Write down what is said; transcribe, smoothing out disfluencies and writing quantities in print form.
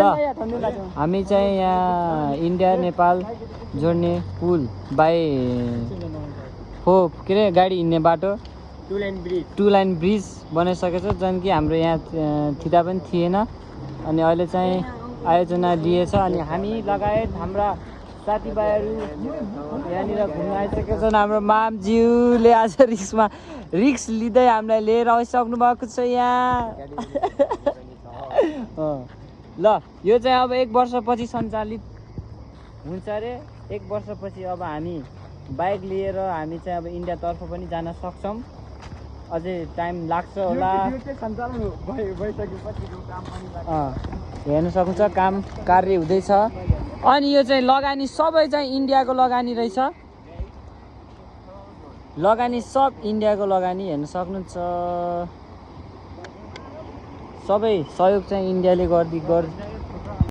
हामी चाहिँ यहाँ इन्डिया नेपाल जोड्ने पुल बाई के अरे गाडी हिँड्ने बाटो टु लाइन ब्रिज बनाइसकेको छ जुन कि हाम्रो यहाँ थिदा पनि थिएन अनि अहिले चाहिँ आयोजना लिएछ अनि हामी लगायत हाम्रा साथीभाइहरू यहाँनिर घुम्न आइसकेका छन्। हाम्रो मामज्यूले आज रिक्स लिँदै हामीलाई लिएर आइसक्नु भएको छ यहाँ। ल यो चाहिँ अब 1 वर्षपछि सञ्चालित हुन्छ अरे। 1 वर्षपछि अब हामी बाइक लिएर हामी चाहिँ अब इन्डियातर्फ पनि जान सक्छौँ। अझै टाइम लाग्छ होला। हेर्न सक्नुहुन्छ काम कार्य हुँदैछ। अनि यो चाहिँ लगानी सबै चाहिँ इन्डियाको लगानी रहेछ। लगानी सब इन्डियाको लगानी हेर्न सक्नुहुन्छ। सबै सहयोग चाहिँ इन्डियाले